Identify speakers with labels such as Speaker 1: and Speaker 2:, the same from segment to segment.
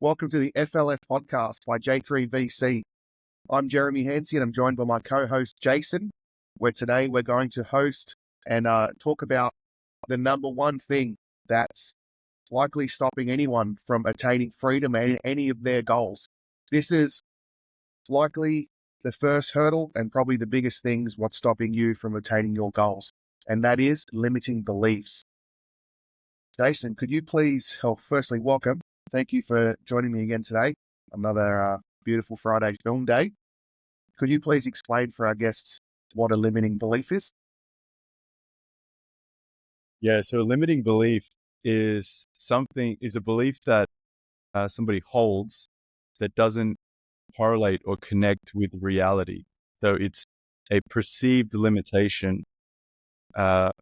Speaker 1: Welcome to the FLF podcast by J3VC. I'm Jeromie Hantzi and I'm joined by my co-host Jason, where today we're going to host and talk about the number one thing that's likely stopping anyone from attaining freedom and any of their goals. This is likely the first hurdle and probably the biggest things what's stopping you from attaining your goals, and that is limiting beliefs. Jason, could you please firstly welcome. Thank you for joining me again today. Another beautiful Friday film day. Could you please explain for our guests what a limiting belief is?
Speaker 2: Yeah, so a limiting belief is a belief that somebody holds that doesn't correlate or connect with reality. So it's a perceived limitation that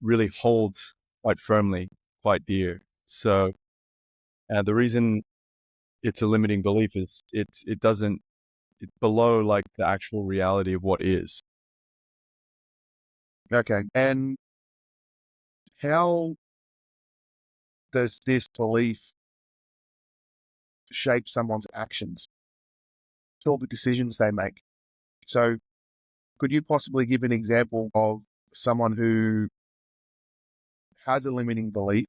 Speaker 2: really holds quite firmly, quite dear. So the reason it's a limiting belief is it's below like the actual reality of what is.
Speaker 1: Okay. And how does this belief shape someone's actions, all the decisions they make? So could you possibly give an example of someone who has a limiting belief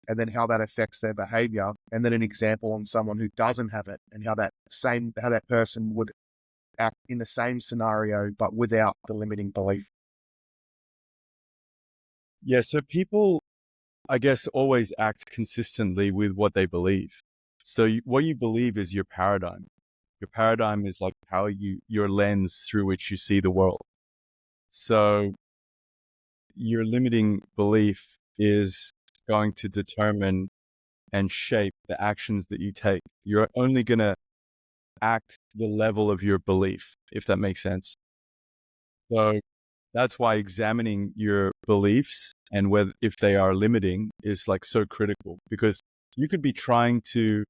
Speaker 1: and then how that affects their behavior, and then an example on someone who doesn't have it and how that person would act in the same scenario but without the limiting belief?
Speaker 2: Yeah, so people, I guess, always act consistently with what they believe. So what you believe is your paradigm. Your paradigm is like your lens through which you see the world. So your limiting belief is going to determine and shape the actions that you take. You're only going to act the level of your belief, if that makes sense. So that's why examining your beliefs and if they are limiting is like so critical, because you could be trying to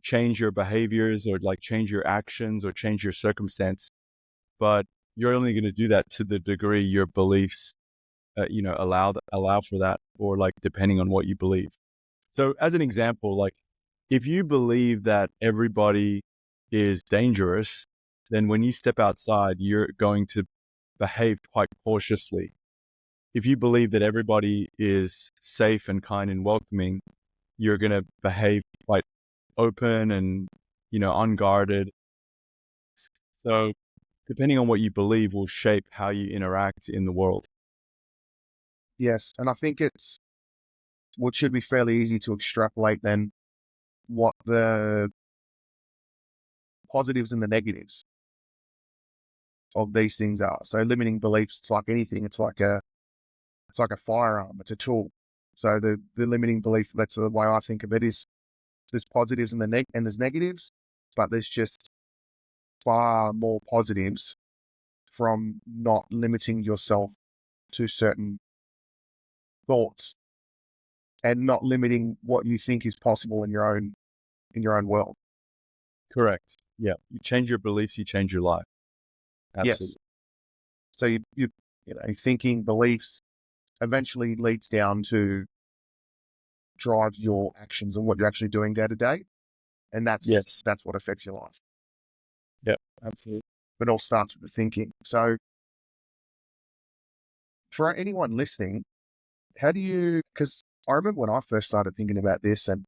Speaker 2: change your behaviors or like change your actions or change your circumstance, but you're only going to do that to the degree your beliefs allow for that, or like depending on what you believe. So as an example, like if you believe that everybody is dangerous, then when you step outside, you're going to behave quite cautiously. If you believe that everybody is safe and kind and welcoming, you're going to behave quite open and, unguarded. So depending on what you believe will shape how you interact in the world.
Speaker 1: Yes, and I think what should be fairly easy to extrapolate then what the positives and the negatives of these things are. So limiting beliefs, it's like anything. It's like a firearm. It's a tool. So the limiting belief, that's the way I think of it, is there's positives and there's negatives, but there's just far more positives from not limiting yourself to certain thoughts and not limiting what you think is possible in your own world.
Speaker 2: Correct. Yeah. You change your beliefs, you change your life. Absolutely.
Speaker 1: Yes. So you thinking, beliefs eventually leads down to drive your actions and what you're actually doing day to day. And that's what affects your life.
Speaker 2: Yeah, absolutely.
Speaker 1: But it all starts with the thinking. So for anyone listening, because I remember when I first started thinking about this, and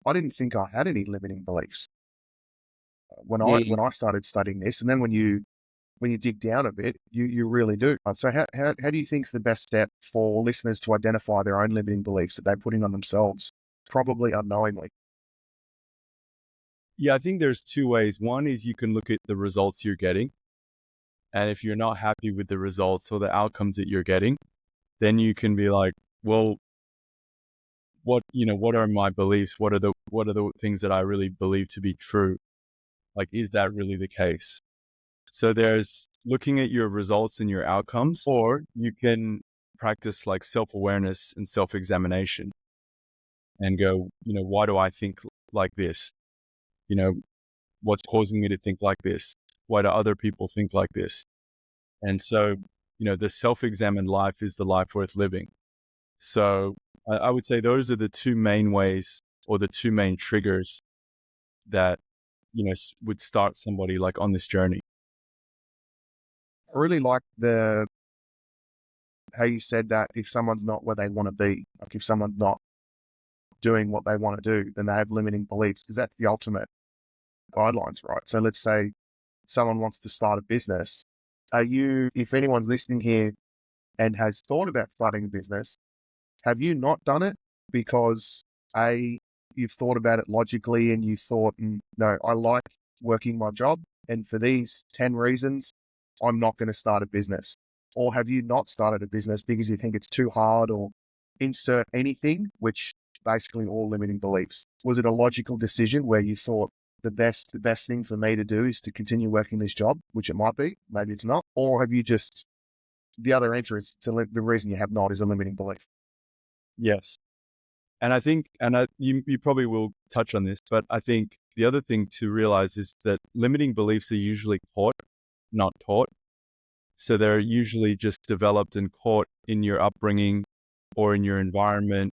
Speaker 1: I didn't think I had any limiting beliefs when I started studying this. And then when you dig down a bit, you really do. So how do you think is the best step for listeners to identify their own limiting beliefs that they're putting on themselves, probably unknowingly?
Speaker 2: Yeah, I think there's two ways. One is you can look at the results you're getting. And if you're not happy with the results or the outcomes that you're getting, then you can be like, well, what are my beliefs? What are the things that I really believe to be true? Like, is that really the case? So there's looking at your results and your outcomes, or you can practice like self-awareness and self-examination and go, why do I think like this? What's causing me to think like this? Why do other people think like this? And so, the self-examined life is the life worth living. So I would say those are the two main ways or the two main triggers that, would start somebody like on this journey.
Speaker 1: I really like how you said that if someone's not where they want to be, like if someone's not doing what they want to do, then they have limiting beliefs, because that's the ultimate guidelines, right? So let's say someone wants to start a business. If anyone's listening here and has thought about starting a business, have you not done it because you've thought about it logically and you thought, no, I like working my job, and for these 10 reasons, I'm not going to start a business? Or have you not started a business because you think it's too hard, or insert anything, which basically all limiting beliefs? Was it a logical decision where you thought the best thing for me to do is to continue working this job, which it might be, maybe it's not? Or have you just, the other answer is the reason you have not is a limiting belief?
Speaker 2: Yes. And I think, you probably will touch on this, but I think the other thing to realize is that limiting beliefs are usually caught, not taught. So they're usually just developed and caught in your upbringing or in your environment,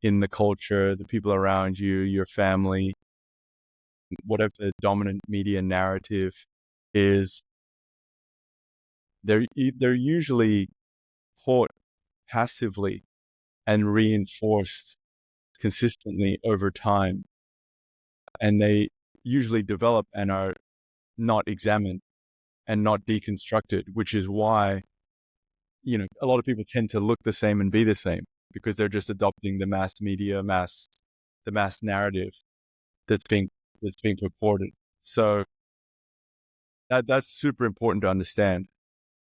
Speaker 2: in the culture, the people around you, your family, whatever the dominant media narrative is. They're usually caught passively and reinforced consistently over time. And they usually develop and are not examined and not deconstructed, which is why, a lot of people tend to look the same and be the same, because they're just adopting the mass media, the mass narrative that's being purported. So that's super important to understand.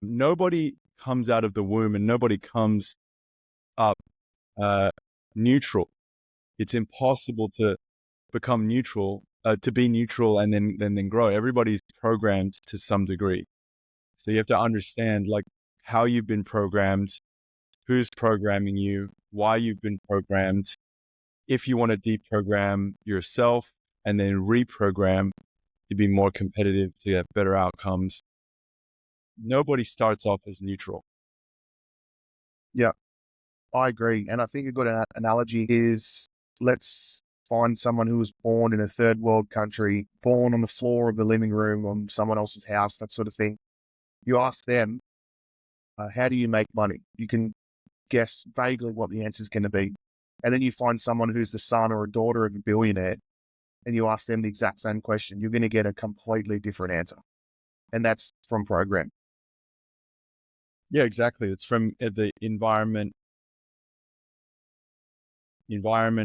Speaker 2: Nobody comes out of the womb and nobody comes up neutral. It's impossible to become neutral, to be neutral and then grow. Everybody's programmed to some degree. So you have to understand like how you've been programmed, who's programming you, why you've been programmed. If you want to deprogram yourself and then reprogram to be more competitive, to get better outcomes, nobody starts off as neutral.
Speaker 1: Yeah, I agree. And I think a good analogy is, let's find someone who was born in a third world country, born on the floor of the living room on someone else's house, that sort of thing. You ask them, how do you make money? You can guess vaguely what the answer is going to be. And then you find someone who's the son or a daughter of a billionaire, and you ask them the exact same question. You're going to get a completely different answer. And that's from program.
Speaker 2: Yeah, exactly. It's from the environment,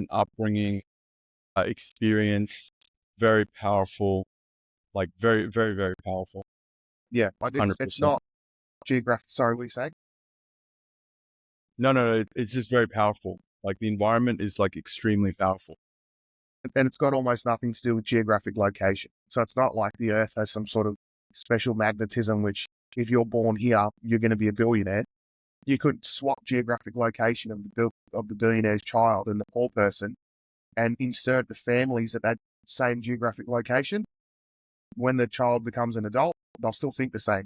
Speaker 2: upbringing, experience. Very powerful, like very, very, very powerful.
Speaker 1: Yeah, like it's not geographic. Sorry, what are you saying?
Speaker 2: No, it's just very powerful. Like the environment is like extremely powerful.
Speaker 1: And it's got almost nothing to do with geographic location. So it's not like the Earth has some sort of special magnetism, which if you're born here, you're going to be a billionaire. You could swap geographic location of the billionaire's child and the poor person and insert the families at that same geographic location. When the child becomes an adult, they'll still think the same.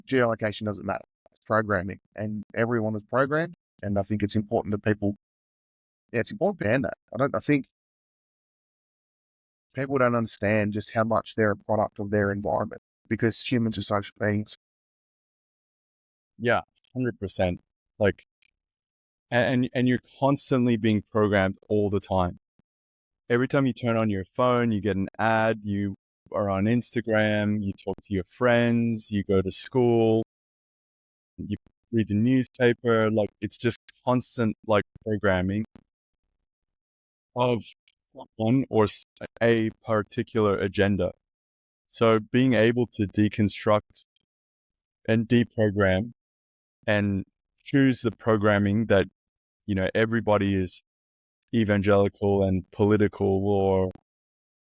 Speaker 1: Geolocation doesn't matter. It's programming, and everyone is programmed. And I think it's important that it's important to understand that. I think people don't understand just how much they're a product of their environment, because humans are social beings.
Speaker 2: Yeah, 100%. Like, and you're constantly being programmed all the time. Every time you turn on your phone, you get an ad, you are on Instagram, you talk to your friends, you go to school, you read the newspaper. Like, it's just constant like programming of one or a particular agenda. So being able to deconstruct and deprogram and choose the programming that, everybody is evangelical and political, or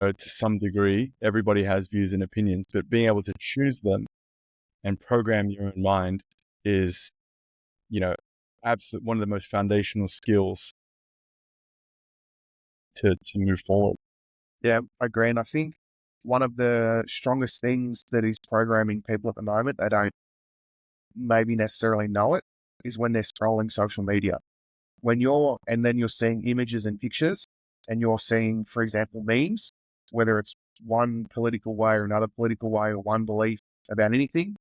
Speaker 2: to some degree, everybody has views and opinions, but being able to choose them and program your own mind is, absolute one of the most foundational skills to move forward.
Speaker 1: Yeah, I agree. And I think one of the strongest things that is programming people at the moment, they don't maybe necessarily know it, is when they're scrolling social media. And then you're seeing images and pictures and you're seeing, for example, memes, whether it's one political way or another political way or one belief about anything,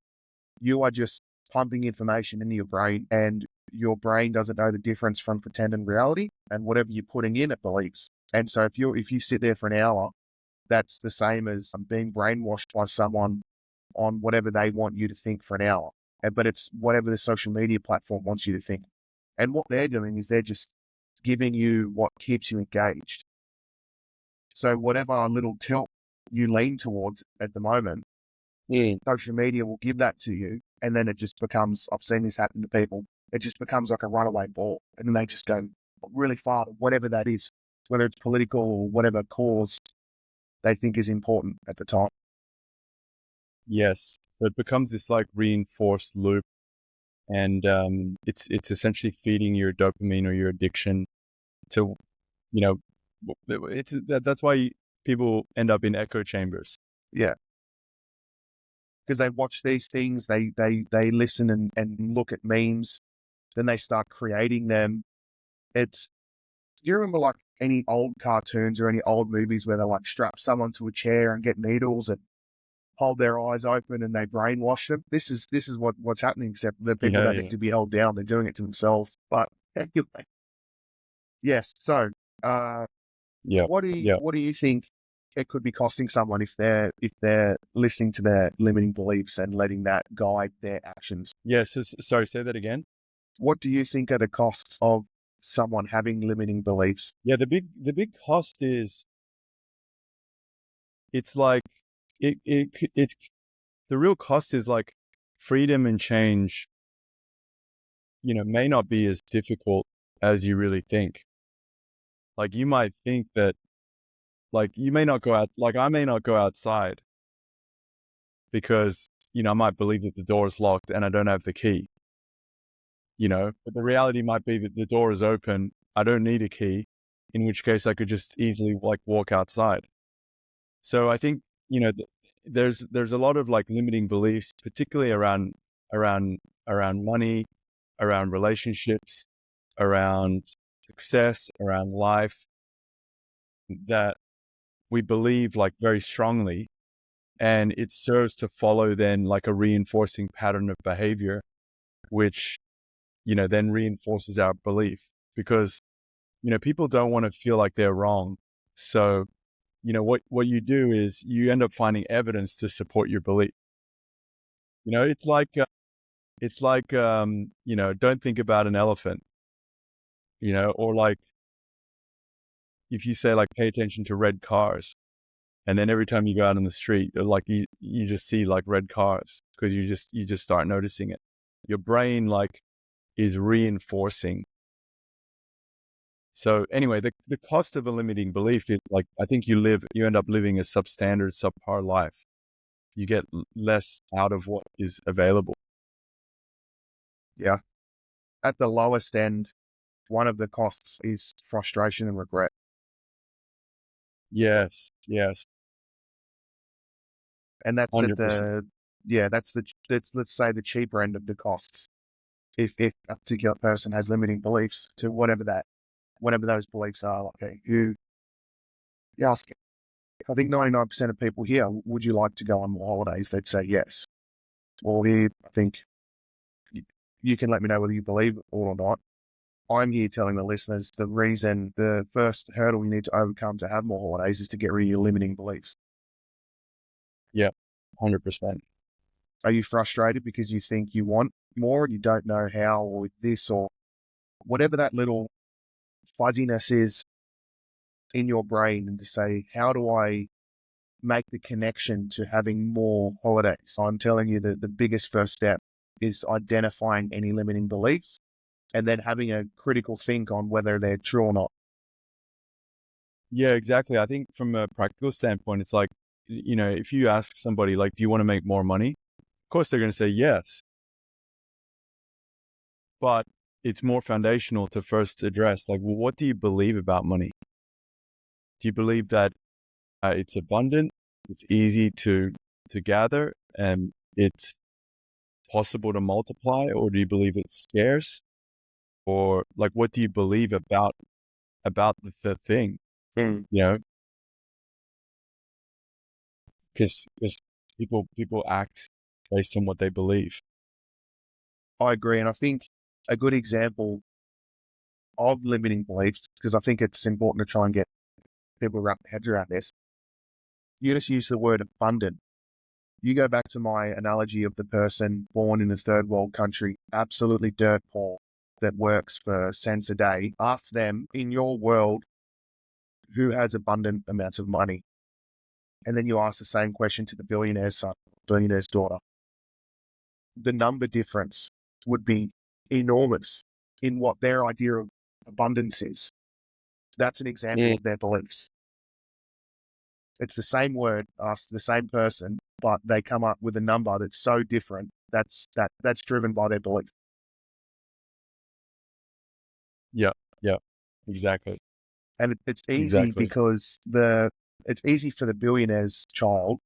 Speaker 1: you are just pumping information into your brain, and your brain doesn't know the difference from pretend and reality, and whatever you're putting in, it believes. And so if you sit there for an hour, that's the same as being brainwashed by someone on whatever they want you to think for an hour. But it's whatever the social media platform wants you to think. And what they're doing is they're just giving you what keeps you engaged. So whatever little tilt you lean towards at the moment, social media will give that to you. And then it just becomes, I've seen this happen to people, it just becomes like a runaway ball. And then they just go really far to whatever that is, whether it's political or whatever cause they think is important at the time.
Speaker 2: Yes. So it becomes this like reinforced loop, and it's essentially feeding your dopamine or your addiction to, you know, that's why people end up in echo chambers.
Speaker 1: Yeah. Because they watch these things, they listen and look at memes, then they start creating them. Do you remember like any old cartoons or any old movies where they like strap someone to a chair and get needles and hold their eyes open and they brainwash them? This is what's happening, except the people don't need to be held down. They're doing it to themselves. But anyway, yes. So, what do you think it could be costing someone if they're listening to their limiting beliefs and letting that guide their actions?
Speaker 2: Yes. Sorry, say that again.
Speaker 1: What do you think are the costs of someone having limiting beliefs?
Speaker 2: Yeah, the big cost is, it's like it's the real cost is like freedom and change, may not be as difficult as you really think. Like you might think that, like you may not go out, like I may not go outside because, I might believe that the door is locked and I don't have the key, but the reality might be that the door is open. I don't need a key, in which case I could just easily like walk outside. So I think, there's a lot of like limiting beliefs, particularly around money, around relationships, around success, around life, that we believe like very strongly, and it serves to follow then like a reinforcing pattern of behavior, which, then reinforces our belief, because, people don't want to feel like they're wrong. So, what you do is you end up finding evidence to support your belief. It's like, don't think about an elephant, or like if you say like, pay attention to red cars. And then every time you go out on the street, like you just see like red cars because you just start noticing it. Your brain like is reinforcing. So anyway, the cost of a limiting belief is like, I think you end up living a substandard, subpar life. You get less out of what is available.
Speaker 1: Yeah. At the lowest end, one of the costs is frustration and regret.
Speaker 2: Yes.
Speaker 1: And that's
Speaker 2: 100%.
Speaker 1: that's let's say the cheaper end of the costs. If a particular person has limiting beliefs to whatever those beliefs are, like you ask, I think 99% of people here, would you like to go on more holidays? They'd say yes. Or here, I think you can let me know whether you believe it or not. I'm here telling the listeners the first hurdle you need to overcome to have more holidays is to get rid of your limiting beliefs.
Speaker 2: Yeah, 100%.
Speaker 1: Are you frustrated because you think you want more and you don't know how, or with this, or whatever that little fuzziness is in your brain, and to say, how do I make the connection to having more holidays? I'm telling you that the biggest first step is identifying any limiting beliefs and then having a critical think on whether they're true or not.
Speaker 2: Yeah, exactly. I think from a practical standpoint, it's like, if you ask somebody like, do you want to make more money? Of course, they're going to say yes. But it's more foundational to first address, like, well, what do you believe about money? Do you believe that it's abundant, it's easy to gather, and it's possible to multiply? Or do you believe it's scarce? Or like, what do you believe about the thing? you know, because people act based on what they believe.
Speaker 1: I agree. And I think a good example of limiting beliefs, because I think it's important to try and get people to wrap their heads around this. You just use the word abundant. You go back to my analogy of the person born in a third world country, absolutely dirt poor, that works for cents a day. Ask them, in your world, who has abundant amounts of money? And then you ask the same question to the billionaire's son, billionaire's daughter. The number difference would be enormous in what their idea of abundance is. That's an example of their beliefs. It's the same word asked to the same person, but they come up with a number that's so different. That's driven by their belief.
Speaker 2: Yeah, yeah, exactly,
Speaker 1: And it's easy
Speaker 2: exactly.
Speaker 1: because it's easy for the billionaire's child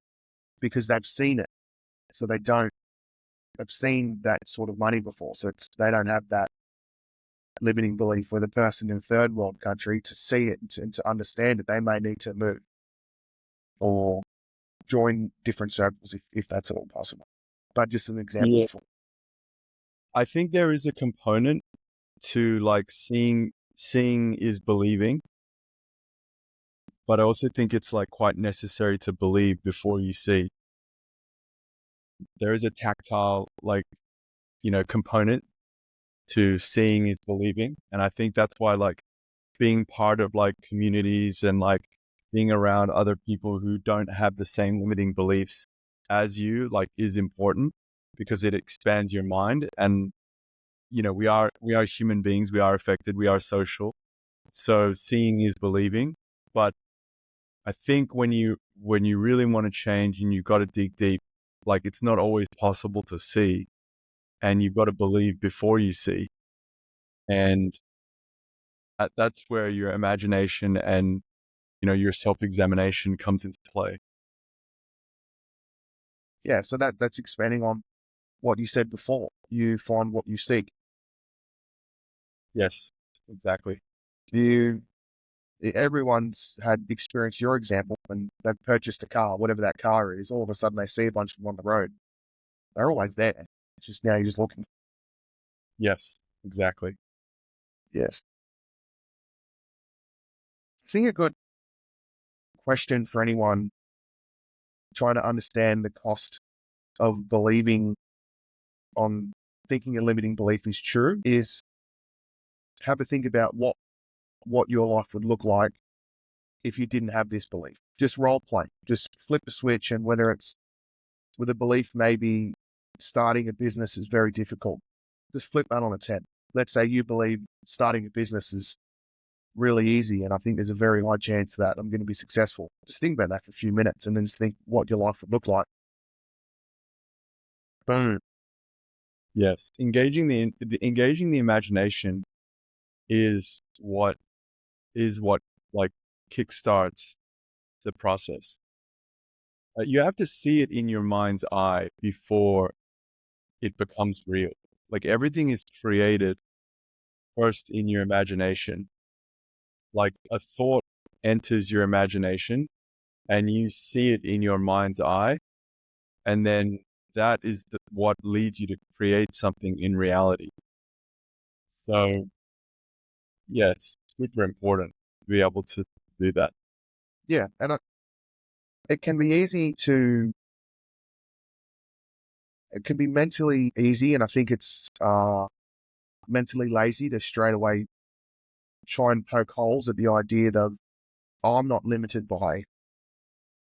Speaker 1: because they've seen it. So they've seen that sort of money before. So they don't have that limiting belief with a person in a third world country to see it and to understand it. They may need to move or join different circles if that's at all possible. But just an example.
Speaker 2: Yeah, I think there is a component to like seeing is believing, but I also think it's like quite necessary to believe before you see. There is a tactile component to seeing is believing, and I think that's why like being part of like communities and like being around other people who don't have the same limiting beliefs as you like is important because it expands your mind. And we are human beings, we are affected, we are social, so seeing is believing. But I think when you really want to change and you've got to dig deep, like it's not always possible to see, and you've got to believe before you see. And that's where your imagination and your self-examination comes into play.
Speaker 1: Yeah, so that's expanding on what you said before. You find what you seek.
Speaker 2: Yes, exactly.
Speaker 1: Everyone's had experienced your example and they've purchased a car, whatever that car is. All of a sudden they see a bunch of them on the road. They're always there. It's just now you're just looking.
Speaker 2: Yes, exactly.
Speaker 1: Yes. I think a good question for anyone trying to understand the cost of believing on thinking a limiting belief is true is have a think about what your life would look like if you didn't have this belief. Just role play. Just flip a switch, and whether it's with a belief maybe starting a business is very difficult, just flip that on its head. Let's say you believe starting a business is really easy, and I think there's a very high chance that I'm going to be successful. Just think about that for a few minutes and then just think what your life would look like. Boom.
Speaker 2: Yes, engaging the imagination is what like kickstarts the process. You have to see it in your mind's eye before it becomes real. Like everything is created first in your imagination. Like a thought enters your imagination and you see it in your mind's eye, and then that is what leads you to create something in reality. So yeah, it's super important to be able to do that.
Speaker 1: Yeah, and it can be it can be mentally easy, and I think it's mentally lazy to straight away try and poke holes at the idea that I'm not limited by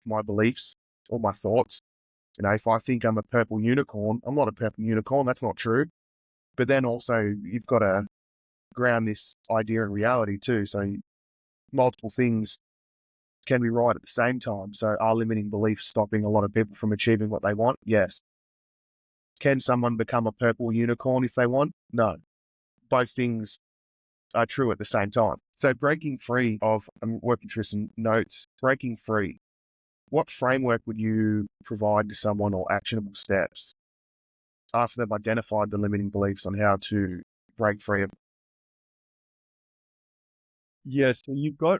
Speaker 1: my beliefs or my thoughts. If I think I'm a purple unicorn, I'm not a purple unicorn. That's not true. But then also you've got to ground this idea in reality too. So multiple things can be right at the same time. So are limiting beliefs stopping a lot of people from achieving what they want? Yes. Can someone become a purple unicorn if they want? No. Both things are true at the same time. So breaking free of, I'm working through some notes, breaking free. What framework would you provide to someone or actionable steps after they've identified the limiting beliefs on how to break free of?
Speaker 2: Yes, so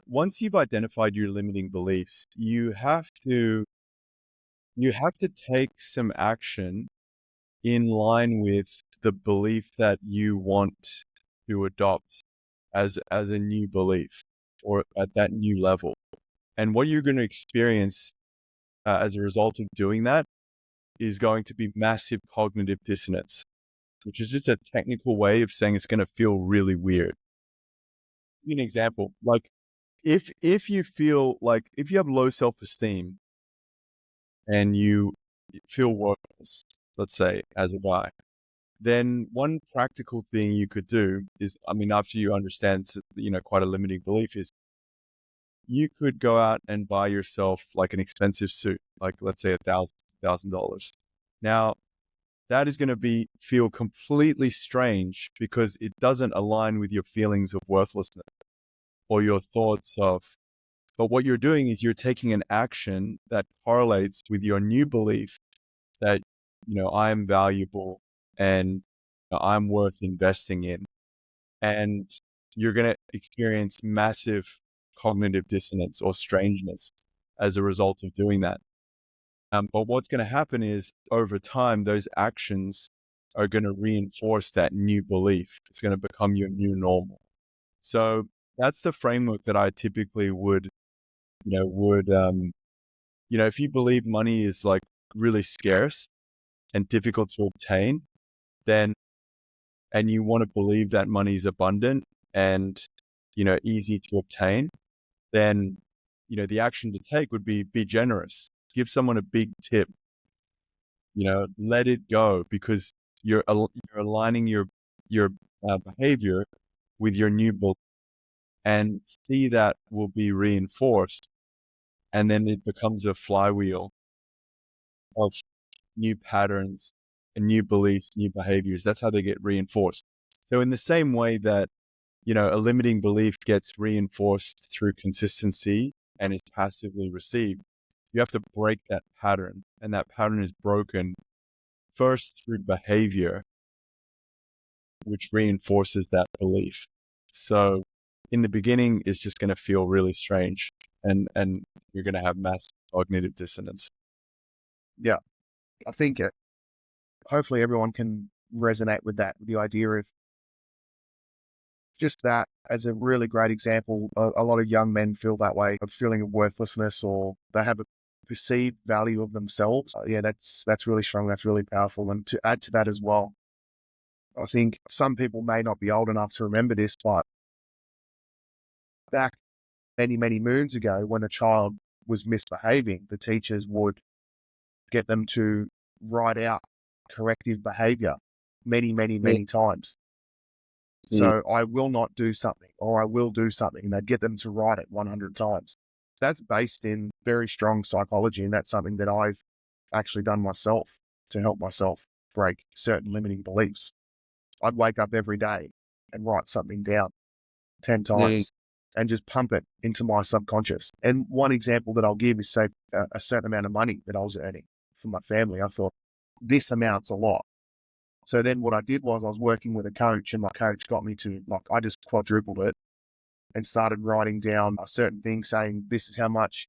Speaker 2: once you've identified your limiting beliefs, you have to take some action in line with the belief that you want to adopt as a new belief or at that new level. And what you're going to experience as a result of doing that is going to be massive cognitive dissonance, which is just a technical way of saying it's going to feel really weird. Give you an example, like if you feel like if you have low self-esteem and you feel worthless, let's say as a guy, then one practical thing you could do is, I mean, after you understand, quite a limiting belief is you could go out and buy yourself like an expensive suit, like let's say $1,000. Now that is going to feel completely strange because it doesn't align with your feelings of worthlessness or your thoughts of, but what you're doing is you're taking an action that correlates with your new belief that, I'm valuable and I'm worth investing in. And you're going to experience massive cognitive dissonance or strangeness as a result of doing that. But what's going to happen is over time, those actions are going to reinforce that new belief. It's going to become your new normal. So that's the framework that I typically if you believe money is like really scarce and difficult to obtain, then, and you want to believe that money is abundant and, easy to obtain, then, the action to take would be generous. Give someone a big tip, let it go because you're aligning your behavior with your new belief, and see that will be reinforced. And then it becomes a flywheel of new patterns and new beliefs, new behaviors. That's how they get reinforced. So in the same way that, a limiting belief gets reinforced through consistency and is passively received, you have to break that pattern. And that pattern is broken first through behavior, which reinforces that belief. So in the beginning, it's just going to feel really strange and you're going to have massive cognitive dissonance.
Speaker 1: Yeah, I think hopefully everyone can resonate with that, with the idea of just that as a really great example. A lot of young men feel that way, of feeling of worthlessness, or they have a perceived value of themselves. Yeah, that's really strong. That's really powerful. And to add to that as well, I think some people may not be old enough to remember this, but back many, many moons ago, when a child was misbehaving, the teachers would get them to write out corrective behavior many, many, many times. So I will not do something, or I will do something, and they'd get them to write it 100 times. That's based in very strong psychology, and that's something that I've actually done myself to help myself break certain limiting beliefs. I'd wake up every day and write something down 10 times and just pump it into my subconscious. And one example that I'll give is, say, a certain amount of money that I was earning for my family. I thought, this amount's a lot. So then what I did was I was working with a coach, and my coach got me to, like, I just quadrupled it and started writing down a certain thing saying, this is how much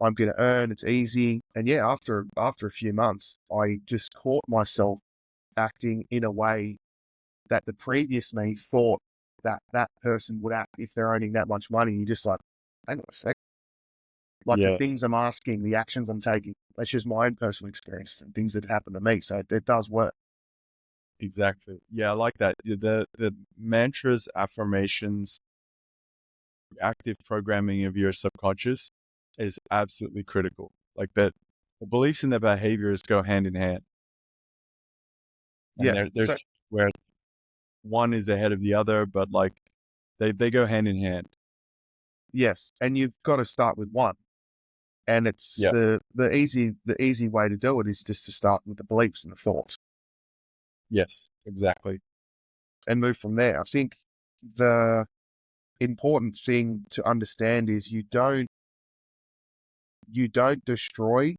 Speaker 1: I'm going to earn. It's easy. And yeah, after a few months, I just caught myself acting in a way that the previous me thought that that person would act if they're earning that much money. You're just like, hang on a sec. Like, the
Speaker 2: Yes,
Speaker 1: things I'm asking, the actions I'm taking, that's just my own personal experience and things that happen to me. So it does work.
Speaker 2: exactly. Yeah, I like that. The mantras, affirmations, active programming of your subconscious is absolutely critical. Like that, the beliefs and the behaviors go hand in hand, and
Speaker 1: Yeah. So
Speaker 2: there's where one is ahead of the other, but like they go hand in hand.
Speaker 1: yes, and you've got to start with one. And it's
Speaker 2: Yeah.
Speaker 1: the easy way to do it is just to start with the beliefs and the thoughts
Speaker 2: Yes, exactly.
Speaker 1: and move from there. I think the important thing to understand is you can't destroy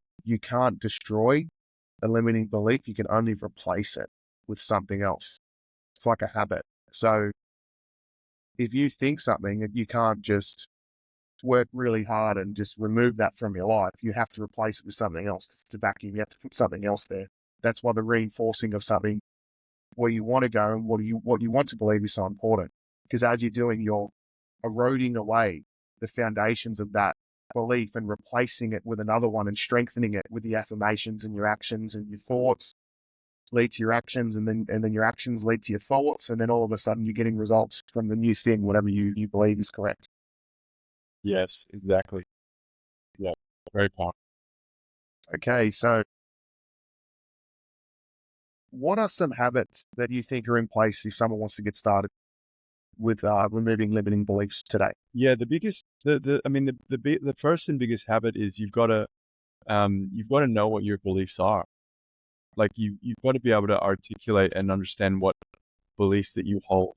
Speaker 1: a limiting belief. You can only replace it with something else. It's like a habit. So if you think something, you can't just work really hard and just remove that from your life. You have to replace it with something else. It's a vacuum. You have to put something else there. That's why the reinforcing of something where you want to go and what you want to believe is so important. Because as you're doing, you're eroding away the foundations of that belief and replacing it with another one and strengthening it with the affirmations and your actions, and your thoughts lead to your actions, and then your actions lead to your thoughts, and then all of a sudden you're getting results from the new thing, whatever you believe is correct.
Speaker 2: Yes, exactly. Yeah, very powerful.
Speaker 1: Okay, so what are some habits that you think are in place if someone wants to get started with removing limiting beliefs today?
Speaker 2: Yeah, the biggest, I mean, the first and biggest habit is you've got to know what your beliefs are. Like you've got to be able to articulate and understand what beliefs that you hold.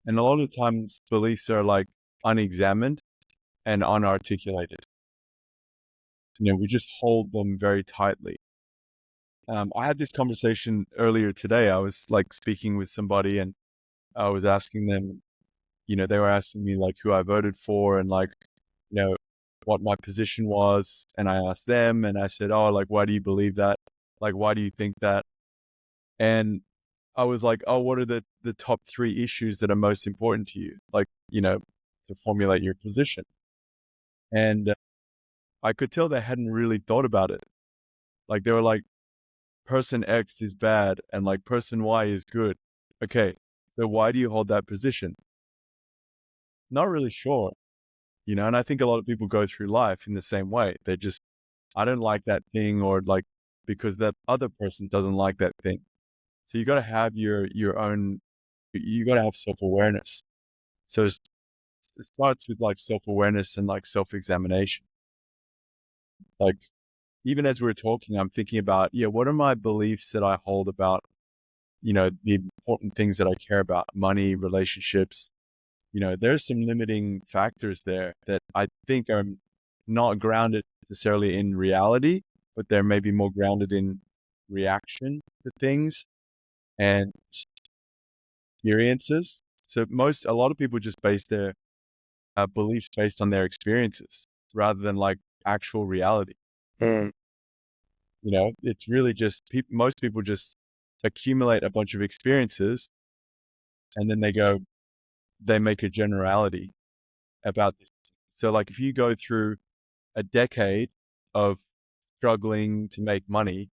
Speaker 2: And a lot of times beliefs are like unexamined and unarticulated. We just hold them very tightly. I had this conversation earlier today. I was like speaking with somebody and I was asking them, they were asking me like who I voted for and like, what my position was. And I asked them and I said, oh, like, why do you believe that? Like, why do you think that? And I was like, oh, what are the top 3 issues that are most important to you? Like, to formulate your position. And I could tell they hadn't really thought about it. Like they were like, person X is bad and like person Y is good. Okay, so why do you hold that position? Not really sure, and I think a lot of people go through life in the same way. They just, I don't like that thing, or like, because that other person doesn't like that thing. So you got to have your own, you got to have self-awareness. So it starts with like self-awareness and like self-examination. Like, even as we're talking, I'm thinking about, what are my beliefs that I hold about, the important things that I care about, money, relationships. There's some limiting factors there that I think are not grounded necessarily in reality, but they're maybe more grounded in reaction to things and experiences. So a lot of people just base their beliefs based on their experiences rather than like actual reality.
Speaker 1: Mm.
Speaker 2: It's really just most people just accumulate a bunch of experiences and then they make a generality about this. So like if you go through a decade of struggling to make money,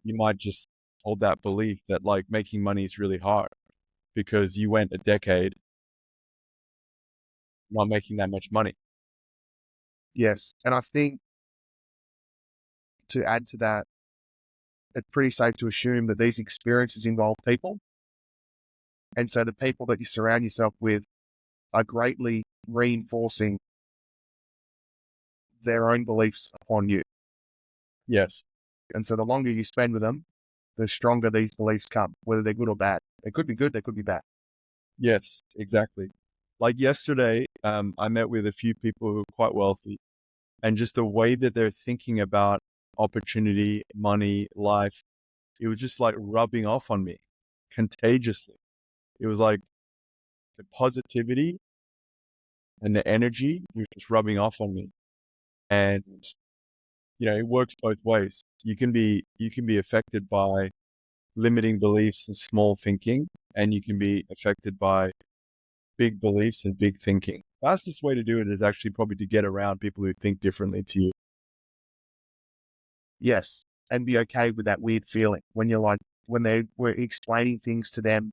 Speaker 2: you might just hold that belief that like making money is really hard because you went a decade not making that much money.
Speaker 1: Yes, and I think to add to that, it's pretty safe to assume that these experiences involve people. And so the people that you surround yourself with are greatly reinforcing their own beliefs upon you.
Speaker 2: Yes.
Speaker 1: And so the longer you spend with them, the stronger these beliefs come, whether they're good or bad. They could be good, they could be bad.
Speaker 2: Yes, exactly. Like yesterday, I met with a few people who are quite wealthy, and just the way that they're thinking about opportunity, money, life, it was just like rubbing off on me contagiously. It was like the positivity and the energy was just rubbing off on me. And, it works both ways. You can be affected by limiting beliefs and small thinking, and you can be affected by big beliefs and big thinking. Fastest way to do it is actually probably to get around people who think differently to you.
Speaker 1: Yes, and be okay with that weird feeling when you're like, when we're explaining things to them,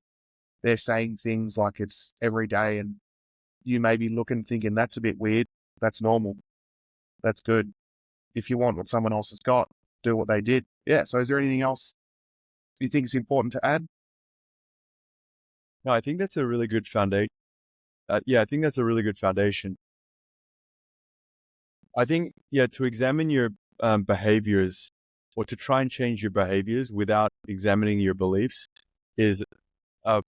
Speaker 1: they're saying things like it's every day, and you may be looking thinking, that's a bit weird. That's normal. That's good. If you want what someone else has got, do what they did. Yeah. So is there anything else you think is important to add?
Speaker 2: No, I think that's a really good foundation. Yeah, I think that's a really good foundation. I think, to examine your behaviors or to try and change your behaviors without examining your beliefs is a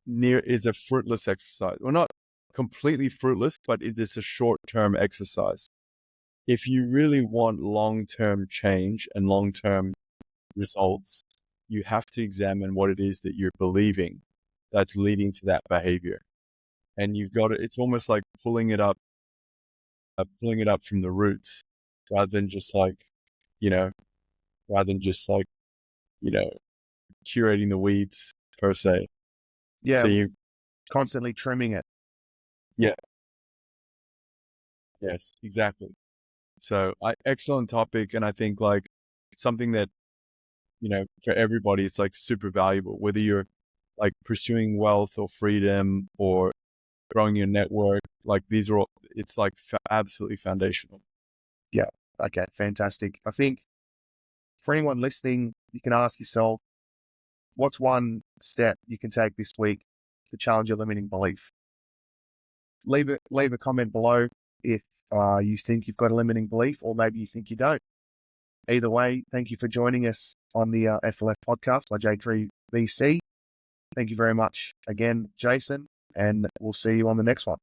Speaker 2: fruitless exercise. Well, not completely fruitless, but it is a short-term exercise. If you really want long-term change and long-term results, you have to examine what it is that you're believing that's leading to that behavior. And you've got it. It's almost like pulling it up from the roots, rather than just like, you know, curating the weeds per se.
Speaker 1: Yeah.
Speaker 2: So you,
Speaker 1: Constantly trimming it.
Speaker 2: yeah, yes, exactly. So excellent topic. And I think like something that, for everybody, it's like super valuable, whether you're like pursuing wealth or freedom or growing your network, like these are all, it's like absolutely foundational.
Speaker 1: Yeah. Okay. Fantastic. I think for anyone listening, you can ask yourself, what's one step you can take this week to challenge your limiting belief? Leave a comment below if you think you've got a limiting belief, or maybe you think you don't. Either way, thank you for joining us on the FLF podcast by J3VC. Thank you very much again, Jason, and we'll see you on the next one.